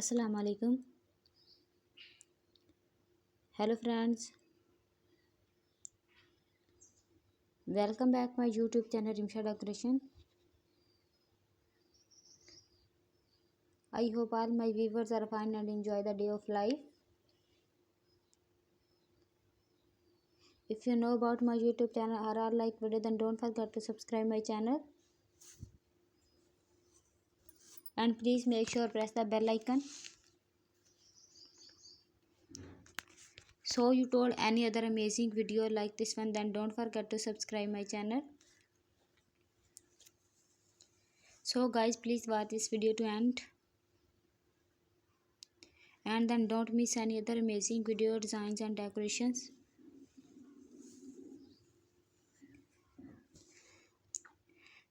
Assalamu alaikum. Hello friends, welcome back my YouTube channel Rimsha Decoration. I hope all my viewers are fine and enjoy the day of life. If you know about my YouTube channel or are like video, then don't forget to subscribe my channel. And please make sure press the bell icon. So you told any other amazing video like this one, then don't forget to subscribe my channel. So guys, please watch this video to end. And then don't miss any other amazing video designs and decorations.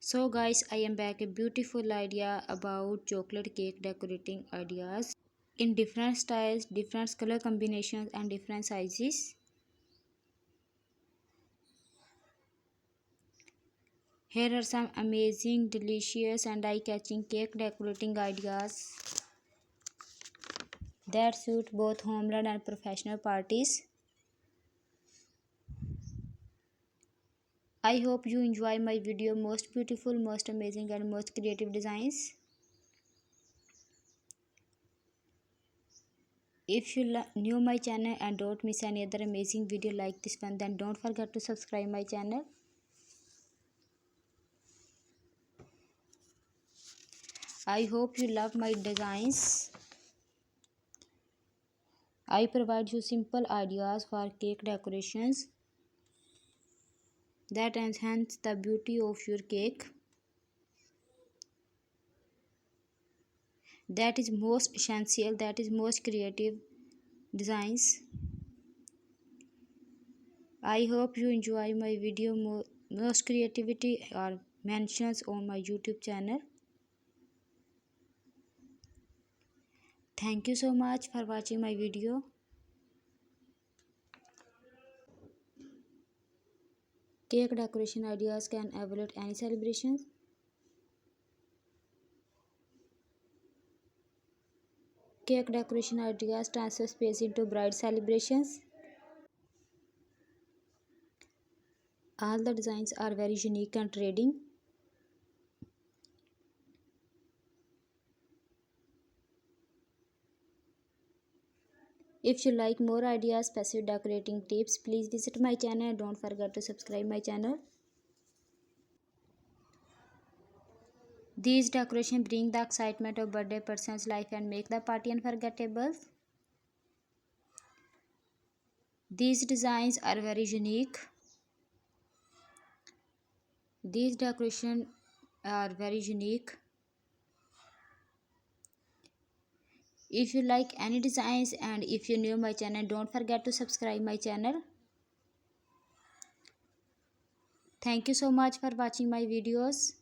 So guys, I am back a beautiful idea about chocolate cake decorating ideas in different styles, different color combinations and different sizes. Here are some amazing, delicious and eye-catching cake decorating ideas that suit both homeland and professional parties. I hope you enjoy my video. Most beautiful, most amazing and most creative designs. If you new my channel and don't miss any other amazing video like this one, then don't forget to subscribe my channel. I hope you love my designs. I provide you simple ideas for cake decorations that enhance the beauty of your cake. That is most essential, that is most creative designs. I hope you enjoy my video. Most creativity are mentions on my YouTube channel. Thank you so much for watching my video. Cake decoration ideas can evaluate any celebrations. Cake decoration ideas transfer space into bride celebrations. All the designs are very unique and trading. If you like more ideas, specific decorating tips, please visit my channel. Don't forget to subscribe my channel. These decorations bring the excitement of birthday person's life and make the party unforgettable. These designs are very unique. These decorations are very unique. If you like any designs and if you new my channel, don't forget to subscribe my channel. Thank you so much for watching my videos.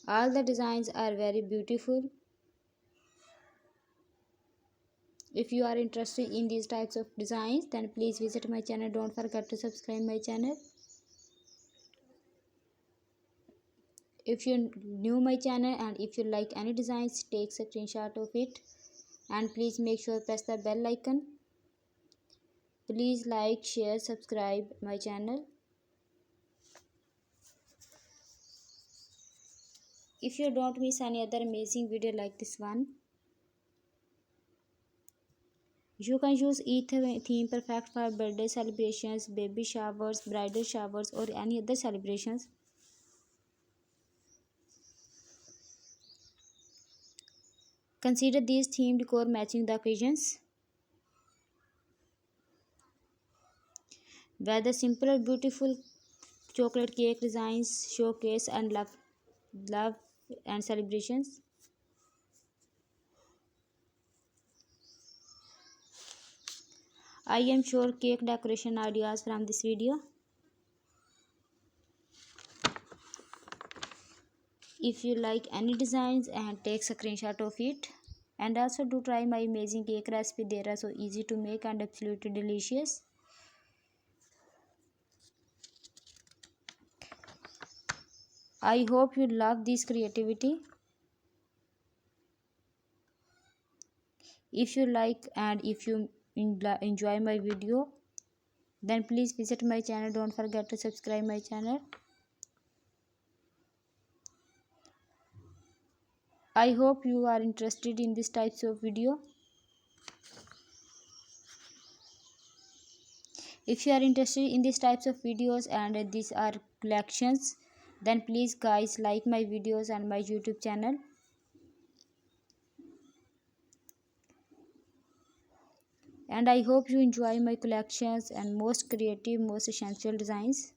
All the designs are very beautiful. If you are interested in these types of designs, then please visit my channel. Don't forget to subscribe my channel. If you new my channel and if you like any designs, take a screenshot of it and please make sure press the bell icon. Please like, share, subscribe my channel. If you don't miss any other amazing video like this one, you can use each theme perfect for birthday celebrations, baby showers, bridal showers or any other celebrations. Consider these theme decor matching the occasions. Whether simple or beautiful chocolate cake designs showcase and love and celebrations. I am sure cake decoration ideas from this video. If you like any designs and take a screenshot of it. And also do try my amazing cake recipe. They are so easy to make and absolutely delicious. I hope you love this creativity. If you like and if you enjoy my video, then please visit my channel. Don't forget to subscribe my channel. I hope you are interested in this types of video. If you are interested in these types of videos and these are collections, then please guys like my videos and my YouTube channel. And I hope you enjoy my collections and most creative, most essential designs.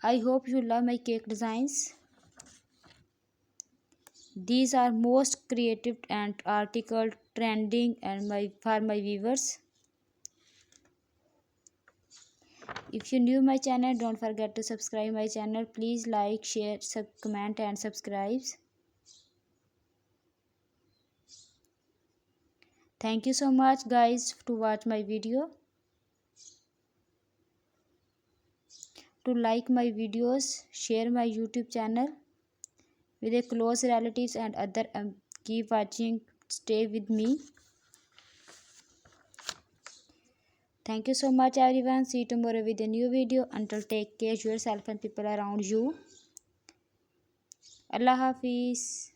I hope you love my cake designs. These are most creative and article trending and for my viewers. If you new my channel, don't forget to subscribe my channel. Please like, share, comment and subscribe. Thank you so much guys to watch my video. To like my videos, share my YouTube channel with your close relatives and other. Keep watching, stay with me. Thank you so much everyone. See you tomorrow with a new video. Until take care yourself and people around you. Allah Hafiz.